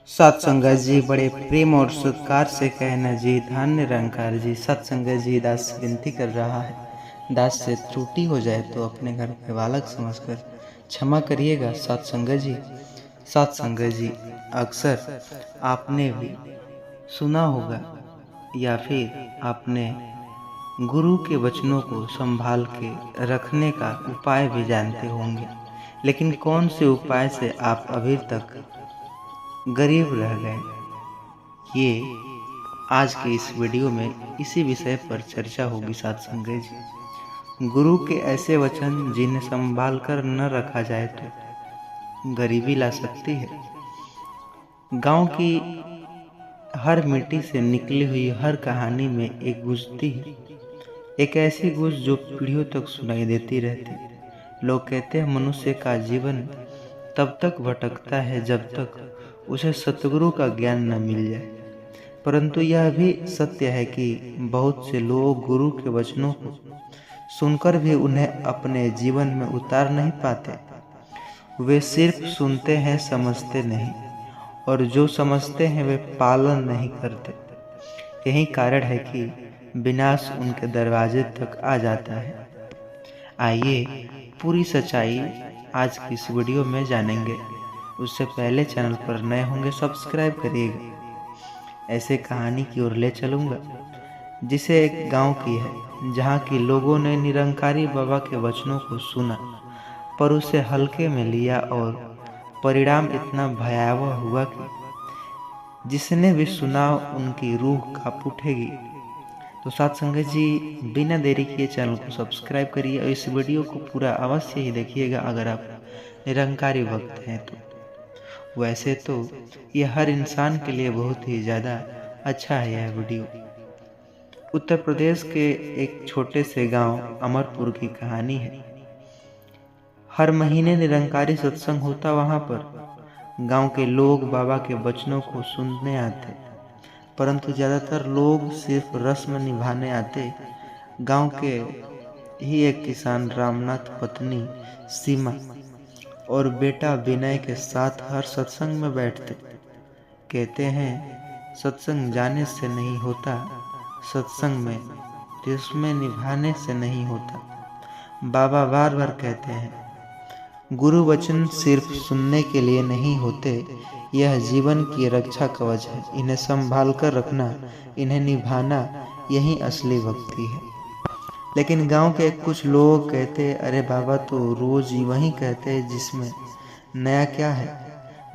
सत्संगत जी बड़े प्रेम और सत्कार से कहना जी धन्य निरंकार जी। सत्संगत जी दास से विनती कर रहा है, दास से त्रुटि हो जाए तो अपने घर के बालक समझकर क्षमा करिएगा सत्संगत जी। सत्संगत जी, अक्सर आपने भी सुना होगा या फिर आपने गुरु के वचनों को संभाल के रखने का उपाय भी जानते होंगे, लेकिन कौन से उपाय से आप अभी तक गरीब रह गए, ये आज के इस वीडियो में इसी विषय पर चर्चा होगी। सत्संगत जी, गुरु के ऐसे वचन जिन्हें संभाल कर न रखा जाए तो गरीबी ला सकती है। गांव की हर मिट्टी से निकली हुई हर कहानी में एक गुजती है, एक ऐसी गुज जो पीढ़ियों तक सुनाई देती रहती। लोग कहते हैं मनुष्य का जीवन तब तक भटकता है जब तक उसे सतगुरु का ज्ञान न मिल जाए, परंतु यह भी सत्य है कि बहुत से लोग गुरु के वचनों को सुनकर भी उन्हें अपने जीवन में उतार नहीं पाते। वे सिर्फ सुनते हैं, समझते नहीं, और जो समझते हैं वे पालन नहीं करते। यही कारण है कि विनाश उनके दरवाजे तक आ जाता है। आइए पूरी सच्चाई आज की इस वीडियो में जानेंगे। उससे पहले चैनल पर नए होंगे सब्सक्राइब करिएगा। ऐसे कहानी की ओर ले चलूँगा जिसे एक गांव की है, जहां की लोगों ने निरंकारी बाबा के वचनों को सुना पर उसे हल्के में लिया और परिणाम इतना भयावह हुआ कि जिसने भी सुना उनकी रूह कांप उठेगी। तो सत्संगत जी, बिना देरी किए चैनल को सब्सक्राइब करिए और इस वीडियो को पूरा अवश्य ही देखिएगा अगर आप निरंकारी भक्त हैं तो। वैसे तो यह हर इंसान के लिए बहुत ही ज़्यादा अच्छा है। यह वीडियो उत्तर प्रदेश के एक छोटे से गांव अमरपुर की कहानी है। हर महीने निरंकारी सत्संग होता वहां पर। गांव के लोग बाबा के वचनों को सुनने आते, परंतु ज़्यादातर लोग सिर्फ रस्म निभाने आते। गांव के ही एक किसान रामनाथ पत्नी सीमा और बेटा विनय के साथ हर सत्संग में बैठते। कहते हैं सत्संग जाने से नहीं होता, सत्संग में रस्में निभाने से नहीं होता। बाबा बार बार कहते हैं गुरु वचन सिर्फ सुनने के लिए नहीं होते, यह जीवन की रक्षा कवच है। इन्हें संभाल कर रखना, इन्हें निभाना, यही असली भक्ति है। लेकिन गांव के कुछ लोग कहते अरे बाबा तो रोज वही कहते जिसमें नया क्या है,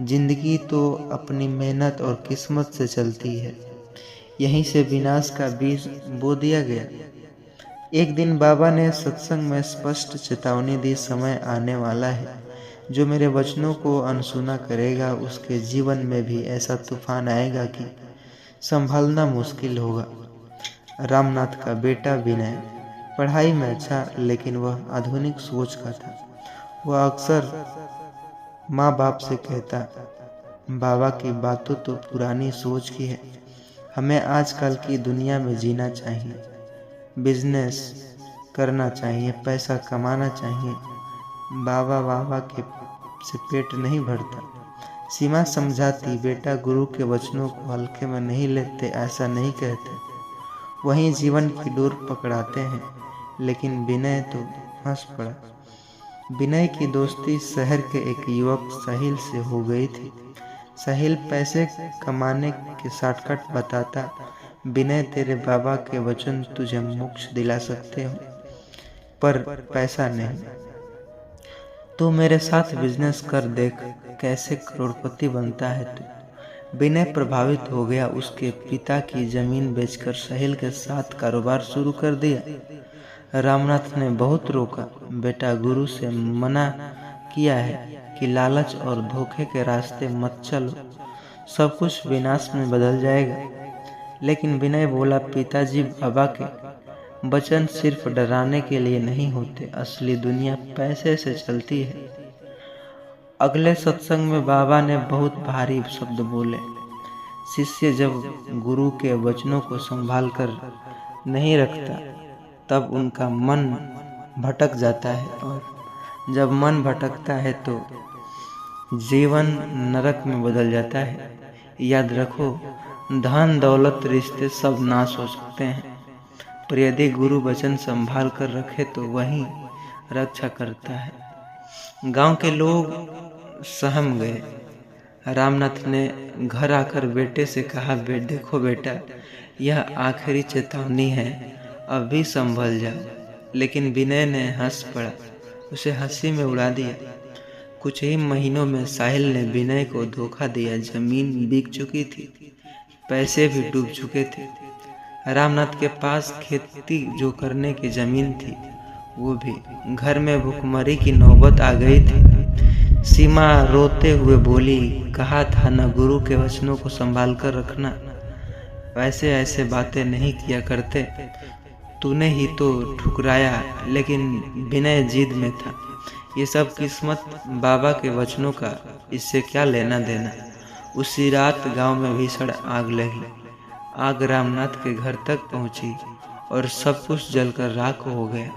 जिंदगी तो अपनी मेहनत और किस्मत से चलती है। यहीं से विनाश का बीज बो दिया गया। एक दिन बाबा ने सत्संग में स्पष्ट चेतावनी दी, समय आने वाला है जो मेरे वचनों को अनसुना करेगा उसके जीवन में भी ऐसा तूफान आएगा कि संभलना मुश्किल होगा। रामनाथ का बेटा विनय पढ़ाई में अच्छा, लेकिन वह आधुनिक सोच का था। वह अक्सर माँ बाप से कहता बाबा की बातों तो पुरानी सोच की है, हमें आजकल की दुनिया में जीना चाहिए, बिजनेस करना चाहिए, पैसा कमाना चाहिए। बाबा के से पेट नहीं भरता। सीमा समझाती बेटा गुरु के वचनों को हल्के में नहीं लेते, ऐसा नहीं कहते, वहीं जीवन की डोर पकड़ाते हैं। लेकिन विनय तो हंस पड़ा। विनय की दोस्ती शहर के एक युवक साहिल से हो गई थी। साहिल पैसे कमाने के शॉर्टकट बताता, विनय तेरे बाबा के वचन तुझे मोक्ष दिला सकते हो, पर पैसा नहीं। तू मेरे साथ बिजनेस कर देख, कैसे करोड़पति बनता है तू। विनय प्रभावित हो गया। उसके पिता की जमीन बेचकर साहिल के साथ कारोबार शुरू कर दिया। रामनाथ ने बहुत रोका, बेटा गुरु से मना किया है कि लालच और धोखे के रास्ते मत चलो, सब कुछ विनाश में बदल जाएगा। लेकिन विनय बोला पिताजी, बाबा के वचन सिर्फ डराने के लिए नहीं होते, असली दुनिया पैसे से चलती है। अगले सत्संग में बाबा ने बहुत भारी शब्द बोले, शिष्य जब गुरु के वचनों को संभाल कर नहीं रखता तब उनका मन भटक जाता है, और जब मन भटकता है तो जीवन नरक में बदल जाता है। याद रखो, धन दौलत रिश्ते सब नाश हो सकते हैं, पर यदि गुरु वचन संभाल कर रखे तो वही रक्षा करता है। गांव के लोग सहम गए। रामनाथ ने घर आकर बेटे से कहा, देखो बेटा, यह आखिरी चेतावनी है, अब भी संभल जाओ। लेकिन विनय ने हंस पड़ा, उसे हंसी में उड़ा दिया। कुछ ही महीनों में साहिल ने विनय को धोखा दिया। जमीन बिक चुकी थी, पैसे भी डूब चुके थे। रामनाथ के पास खेती जो करने की जमीन थी वो भी। घर में भूखमरी की नौबत आ गई थी। सीमा रोते हुए बोली, कहा था न गुरु के वचनों को संभाल कर रखना। वैसे ऐसे बातें नहीं किया करते, तूने ही तो ठुकराया। लेकिन विनय जिद में था। ये सब किस्मत बाबा के वचनों का, इससे क्या लेना देना। उसी रात गांव में भीषण आग लगी। आग रामनाथ के घर तक पहुंची और सब कुछ जलकर राख हो गया।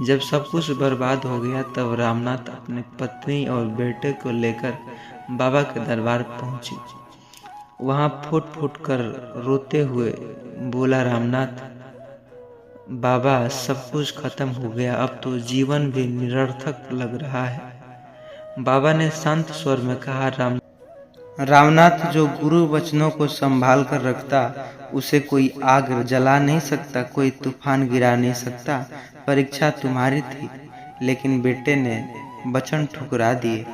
जब सब कुछ बर्बाद हो गया तब रामनाथ अपनी पत्नी और बेटे को लेकर बाबा के दरबार पहुंची। वहां फूट फूट कर रोते हुए बोला, रामनाथ बाबा, सब कुछ खत्म हो गया, अब तो जीवन भी निरर्थक लग रहा है। बाबा ने शांत स्वर में कहा, रामनाथ, जो गुरु वचनों को संभाल कर रखता उसे कोई आग जला नहीं सकता, कोई तूफान गिरा नहीं सकता। परीक्षा तुम्हारी थी, लेकिन बेटे ने वचन ठुकरा दिए।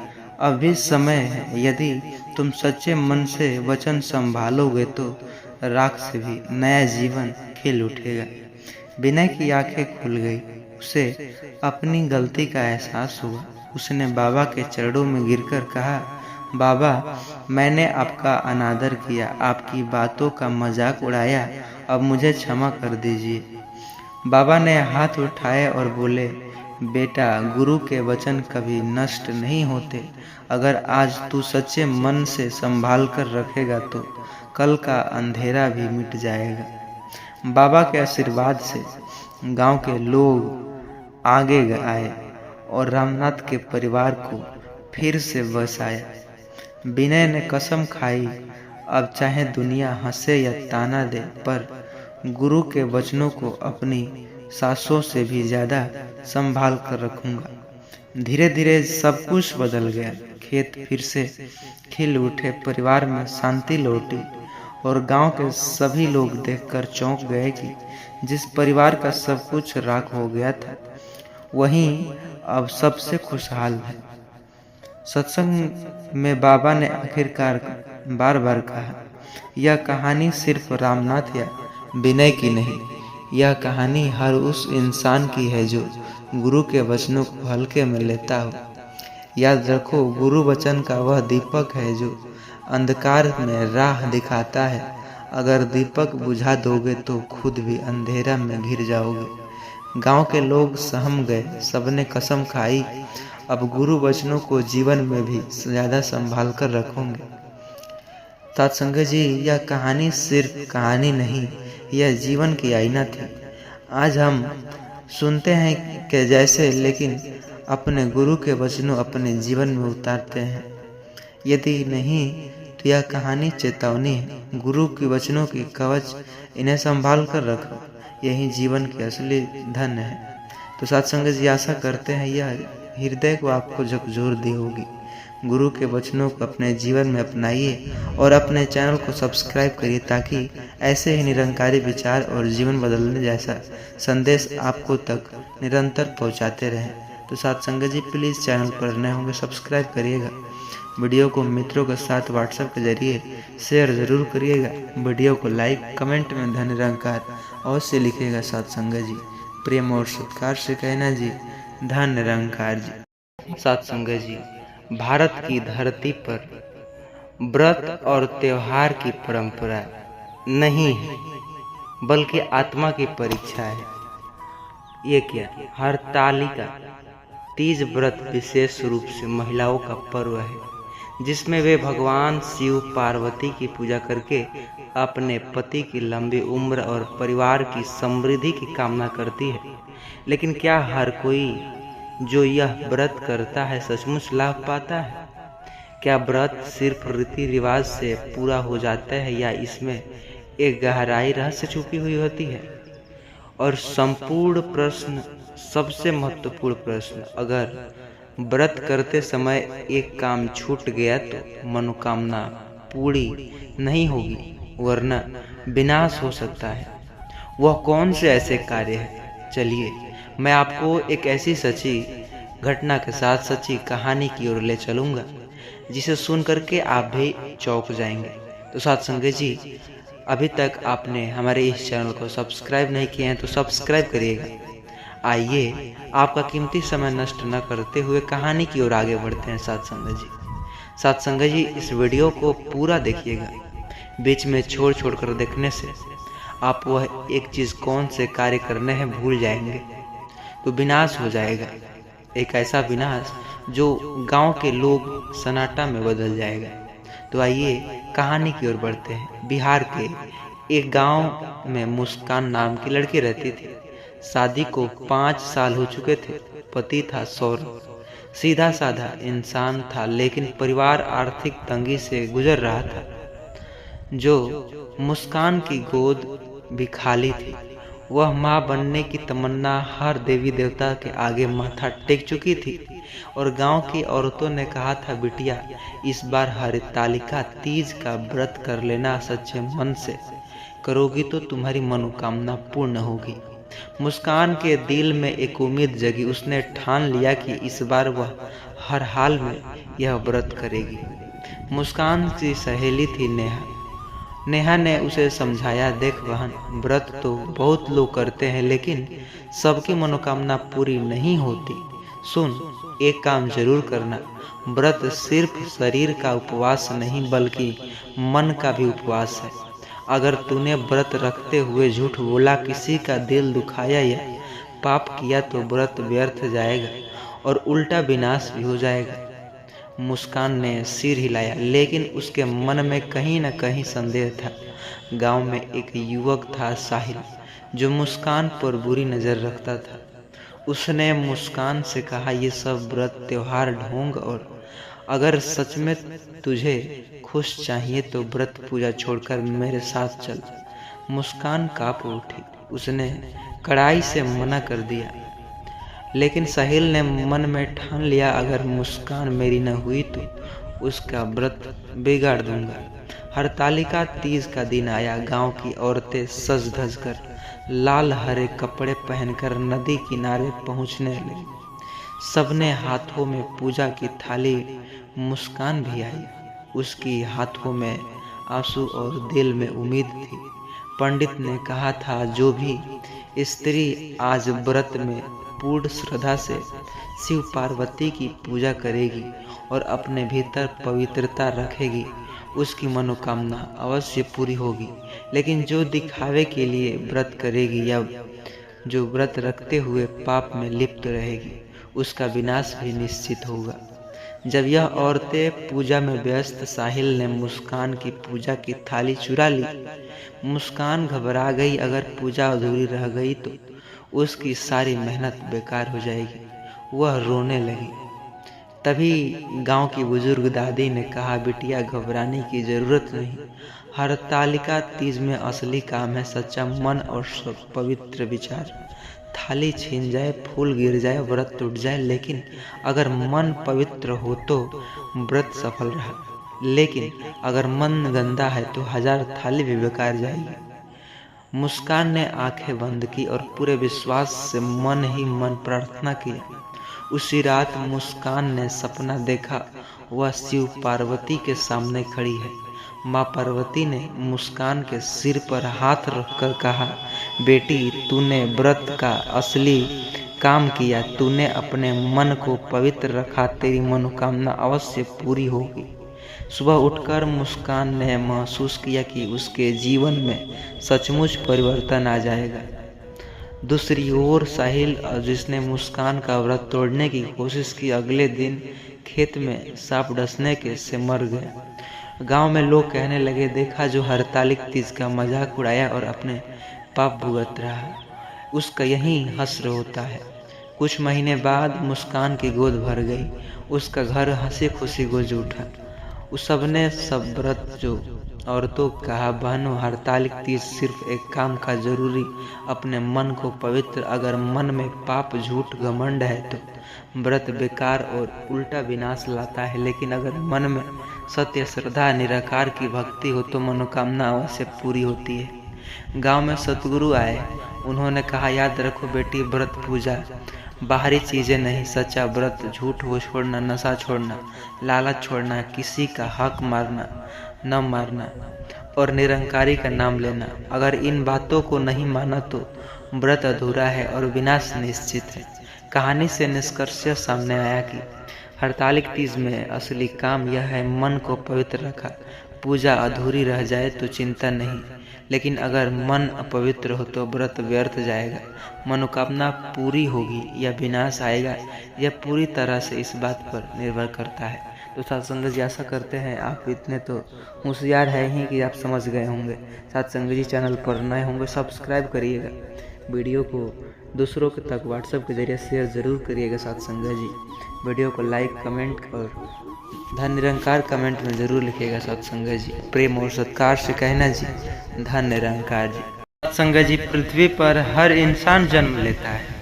अभी समय है, यदि तुम सच्चे मन से वचन संभालोगे तो राख से भी नया जीवन खिल उठेगा। विनय की आंखें खुल गई। उसे अपनी गलती का एहसास हुआ। उसने बाबा के चरणों में गिरकर कहा, बाबा, मैंने आपका अनादर किया, आपकी बातों का मजाक उड़ाया, अब मुझे क्षमा कर दीजिए। बाबा ने हाथ उठाए और बोले, बेटा, गुरु के वचन कभी नष्ट नहीं होते। अगर आज तू सच्चे मन से संभाल कर रखेगा तो कल का अंधेरा भी मिट जाएगा। बाबा के आशीर्वाद से गांव के लोग आगे आए और रामनाथ के परिवार को फिर से बसाया। विनय ने कसम खाई, अब चाहे दुनिया हंसे या ताना दे, पर गुरु के वचनों को अपनी सांसों से भी ज्यादा संभाल कर रखूंगा। धीरे धीरे सब कुछ बदल गया। खेत फिर से खिल उठे, परिवार में शांति लौटी और गांव के सभी लोग देखकर चौंक गए कि जिस परिवार का सब कुछ राख हो गया था वहीं अब सबसे खुशहाल है। सत्संग में बाबा ने आखिरकार बार बार कहा, यह कहानी सिर्फ रामनाथ या विनय की नहीं, यह कहानी हर उस इंसान की है जो गुरु के वचनों को हल्के में लेता हो। याद रखो, गुरु वचन का वह दीपक है जो अंधकार में राह दिखाता है। अगर दीपक बुझा दोगे तो खुद भी अंधेरा में घिर जाओगे। गांव के लोग सहम गए। सबने कसम खाई, अब गुरु वचनों को जीवन में भी ज्यादा संभाल कर रखोगे। सत्संग जी, यह कहानी सिर्फ कहानी नहीं, यह जीवन की आईना थी। आज हम सुनते हैं कि जैसे, लेकिन अपने गुरु के वचनों अपने जीवन में उतारते हैं। यदि नहीं तो यह कहानी चेतावनी है। गुरु के वचनों की कवच, इन्हें संभाल कर रखो, यही जीवन की असली धन है। तो सत्संग जी, आशा करते हैं यह हृदय को आपको झकझोर दी होगी। गुरु के वचनों को अपने जीवन में अपनाइए और अपने चैनल को सब्सक्राइब करिए ताकि ऐसे ही निरंकारी विचार और जीवन बदलने जैसा संदेश आपको तक निरंतर पहुंचाते रहें। तो सत्संग जी, प्लीज़ चैनल पर नए होंगे सब्सक्राइब करिएगा। वीडियो को मित्रों के साथ व्हाट्सएप के जरिए शेयर जरूर करिएगा। वीडियो को लाइक, कमेंट में धन निरंकार अवश्य लिखिएगा। सत्संग जी, प्रेम और सत्कार से कहना जी, धन निरंकार जी। सत्संग जी, भारत की धरती पर व्रत और त्योहार की परंपरा नहीं है, बल्कि आत्मा की परीक्षा है। ये क्या, हरतालिका तीज व्रत विशेष रूप से महिलाओं का पर्व है, जिसमें वे भगवान शिव पार्वती की पूजा करके अपने पति की लंबी उम्र और परिवार की समृद्धि की कामना करती है। लेकिन क्या हर कोई जो यह व्रत करता है सचमुच लाभ पाता है? क्या व्रत सिर्फ रीति रिवाज से पूरा हो जाता है या इसमें एक गहराई रहस्य छुपी हुई होती है? और संपूर्ण प्रश्न, सबसे महत्वपूर्ण प्रश्न, अगर व्रत करते समय एक काम छूट गया तो मनोकामना पूरी नहीं होगी, वरना विनाश हो सकता है। वह कौन से ऐसे कार्य है? चलिए मैं आपको एक ऐसी सच्ची घटना के साथ सच्ची कहानी की ओर ले चलूँगा जिसे सुन करके आप भी चौंक जाएंगे। तो साथ संगत जी, अभी तक आपने हमारे इस चैनल को सब्सक्राइब नहीं किए हैं तो सब्सक्राइब करिएगा। आइए आपका कीमती समय नष्ट न करते हुए कहानी की ओर आगे बढ़ते हैं। साथ संगत जी, इस वीडियो को पूरा देखिएगा। बीच में छोड़ कर देखने से आप वह एक चीज़ कौन से कार्य करने हैं भूल जाएंगे, तो विनाश हो जाएगा। एक ऐसा विनाश जो गांव के लोग सन्नाटा में बदल जाएगा। तो आइए कहानी की ओर बढ़ते हैं। बिहार के एक गांव में मुस्कान नाम की लड़की रहती थी। शादी को 5 साल हो चुके थे। पति था सौरभ, सीधा साधा इंसान था, लेकिन परिवार आर्थिक तंगी से गुजर रहा था। जो मुस्कान की गोद भी खाली थी। वह माँ बनने की तमन्ना हर देवी देवता के आगे माथा टेक चुकी थी और गांव की औरतों ने कहा था, बिटिया इस बार हरितालिका तीज का व्रत कर लेना, सच्चे मन से करोगी तो तुम्हारी मनोकामना पूर्ण होगी। मुस्कान के दिल में एक उम्मीद जगी। उसने ठान लिया कि इस बार वह हर हाल में यह व्रत करेगी। मुस्कान की सहेली थी नेहा ने उसे समझाया, देख बहन, व्रत तो बहुत लोग करते हैं लेकिन सबकी मनोकामना पूरी नहीं होती। सुन, एक काम जरूर करना, व्रत सिर्फ शरीर का उपवास नहीं बल्कि मन का भी उपवास है। अगर तूने व्रत रखते हुए झूठ बोला, किसी का दिल दुखाया या पाप किया तो व्रत व्यर्थ जाएगा और उल्टा विनाश भी हो जाएगा। मुस्कान ने सिर हिलाया, लेकिन उसके मन में कहीं न कहीं संदेह था। गांव में एक युवक था साहिल, जो मुस्कान पर बुरी नज़र रखता था। उसने मुस्कान से कहा, ये सब व्रत त्योहार ढोंग, और अगर सच में तुझे खुश चाहिए तो व्रत पूजा छोड़कर मेरे साथ चल। मुस्कान काँप उठी। उसने कड़ाई से मना कर दिया, लेकिन साहिल ने मन में ठान लिया, अगर मुस्कान मेरी न हुई तो उसका व्रत बिगाड़ दूंगा। हरतालिका तीज का दिन आया। गांव की औरतें सज धज कर लाल हरे कपड़े पहनकर नदी किनारे पहुंचने लगी। सबने हाथों में पूजा की थाली। मुस्कान भी आई। उसकी हाथों में आंसू और दिल में उम्मीद थी। पंडित ने कहा था, जो भी स्त्री आज व्रत में पूर्ण श्रद्धा से शिव पार्वती की पूजा करेगी और अपने भीतर पवित्रता रखेगी, उसकी मनोकामना अवश्य पूरी होगी। लेकिन जो दिखावे के लिए व्रत करेगी या जो व्रत रखते हुए पाप में लिप्त रहेगी, उसका विनाश भी निश्चित होगा। जब यह औरतें पूजा में व्यस्त, साहिल ने मुस्कान की पूजा की थाली चुरा ली। मुस्कान घबरा गई। अगर पूजा अधूरी रह गई तो उसकी सारी मेहनत बेकार हो जाएगी। वह रोने लगी। तभी गांव की बुजुर्ग दादी ने कहा, बिटिया घबराने की जरूरत नहीं। हरतालिका तीज में असली काम है सच्चा मन और पवित्र विचार। थाली छीन जाए, फूल गिर जाए, व्रत टूट जाए, लेकिन अगर मन पवित्र हो तो व्रत सफल रहा। लेकिन अगर मन गंदा है तो 1000 थाली भी बेकार जाएगी। मुस्कान ने आंखें बंद की और पूरे विश्वास से मन ही मन प्रार्थना किया। उसी रात मुस्कान ने सपना देखा। वह शिव पार्वती के सामने खड़ी है। माँ पार्वती ने मुस्कान के सिर पर हाथ रखकर कहा, बेटी तूने व्रत का असली काम किया, तूने अपने मन को पवित्र रखा, तेरी मनोकामना अवश्य पूरी होगी। सुबह उठकर मुस्कान ने महसूस किया कि उसके जीवन में सचमुच परिवर्तन आ जाएगा। दूसरी ओर साहिल, जिसने मुस्कान का व्रत तोड़ने की कोशिश की, अगले दिन खेत में सांप डसने के से मर गया। गांव में लोग कहने लगे, देखा जो हरतालिक तीज का मजाक उड़ाया और अपने पाप भुगत रहा है, उसका यही हश्र होता है। कुछ महीने बाद मुस्कान की गोद भर गई। उसका घर हंसी खुशी गुंज उठा। उस सबने सब व्रत जो औरतों का कहा, बहनों हड़तालिक तीज सिर्फ एक काम का जरूरी, अपने मन को पवित्र। अगर मन में पाप झूठ घमंड है तो व्रत बेकार और उल्टा विनाश लाता है, लेकिन अगर मन में सत्य श्रद्धा निराकार की भक्ति हो तो मनोकामना अवश्य पूरी होती है। गांव में सतगुरु आए, उन्होंने कहा, याद रखो बेटी, व्रत पूजा बाहरी चीजें नहीं, सच्चा व्रत झूठ वो छोड़ना, नशा छोड़ना, लालच छोड़ना, किसी का हक मारना न मारना और निरंकारी का नाम लेना। अगर इन बातों को नहीं माना तो व्रत अधूरा है और विनाश निश्चित है। कहानी से निष्कर्ष सामने आया कि हड़तालिक तीज में असली काम यह है, मन को पवित्र रखा। पूजा अधूरी रह जाए तो चिंता नहीं, लेकिन अगर मन अपवित्र हो तो व्रत व्यर्थ जाएगा। मनोकामना पूरी होगी या विनाश आएगा, यह पूरी तरह से इस बात पर निर्भर करता है। तो सत्संग जी, आशा करते हैं आप इतने तो होशियार है ही कि आप समझ गए होंगे। सत्संग जी चैनल पर नए होंगे सब्सक्राइब करिएगा, वीडियो को दूसरों के तक व्हाट्सएप के जरिए शेयर जरूर करिएगा। सत्संग जी, वीडियो को लाइक कमेंट और धन निरंकार कमेंट में जरूर लिखिएगा। सत्संग जी, प्रेम और सत्कार से कहना जी, धन निरंकार जी। सत्संग जी, पृथ्वी पर हर इंसान जन्म लेता है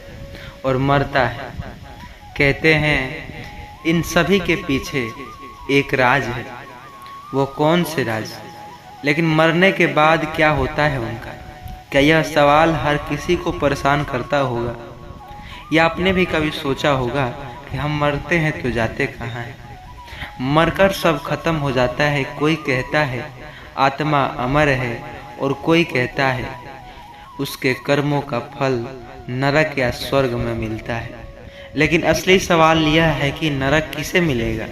और मरता है। कहते हैं इन सभी के पीछे एक राज है, वो कौन से राज? लेकिन मरने के बाद क्या होता है उनका? क्या यह सवाल हर किसी को परेशान करता होगा? या आपने भी कभी सोचा होगा कि हम मरते हैं तो जाते कहाँ हैं? मरकर सब खत्म हो जाता है। कोई कहता है आत्मा अमर है और कोई कहता है उसके कर्मों का फल नरक या स्वर्ग में मिलता है। लेकिन असली सवाल यह है कि नरक किसे मिलेगा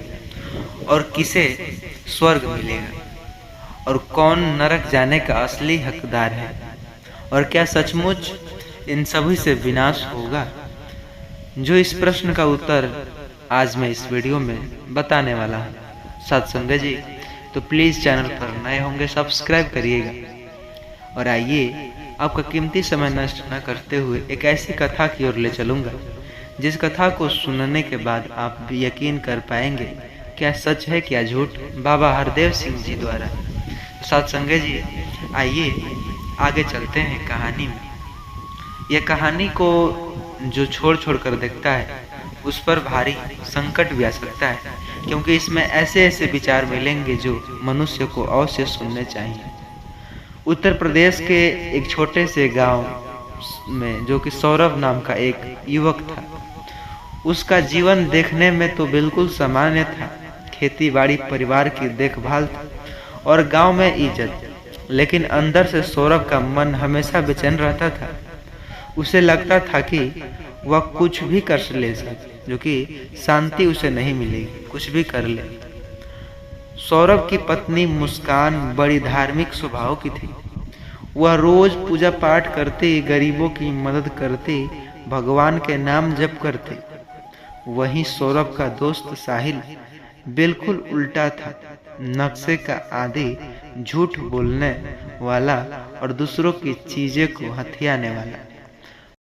और किसे स्वर्ग मिलेगा, और कौन नरक जाने का असली हकदार है, और क्या सचमुच इन सभी से विनाश होगा? जो इस प्रश्न का उत्तर आज मैं इस वीडियो में बताने वाला हूँ। सत्संग जी, तो प्लीज़ चैनल पर नए होंगे सब्सक्राइब करिएगा। और आइए, आपका कीमती समय नष्ट न करते हुए एक ऐसी कथा की ओर ले चलूँगा जिस कथा को सुनने के बाद आप भी यकीन कर पाएंगे क्या सच है क्या झूठ, बाबा हरदेव सिंह जी द्वारा। सत्संग जी, आइए आगे चलते हैं कहानी में। यह कहानी को जो छोड़ छोड़ कर देखता है उस पर भारी संकट भी आ सकता है, क्योंकि इसमें ऐसे ऐसे विचार मिलेंगे जो मनुष्य को अवश्य सुनने चाहिए। उत्तर प्रदेश के एक छोटे से गांव में, जो कि सौरभ नाम का एक युवक था, उसका जीवन देखने में तो बिल्कुल सामान्य था। खेती बाड़ी, परिवार की देखभाल और गांव में इज्जत, लेकिन अंदर से सौरभ का मन हमेशा बेचैन रहता था। उसे लगता था कि वह कुछ भी कर ले सके, जो कि शांति उसे नहीं मिलेगी, कुछ भी कर ले। सौरभ की पत्नी मुस्कान बड़ी धार्मिक स्वभाव की थी। वह रोज पूजा पाठ करती, गरीबों की मदद करती, भगवान के नाम जप करती। वहीं सौरभ का दोस्त साहिल बिल्कुल उल्टा था, नक्शे का आदी, झूठ बोलने वाला और दूसरों की चीजें को हथियाने वाला।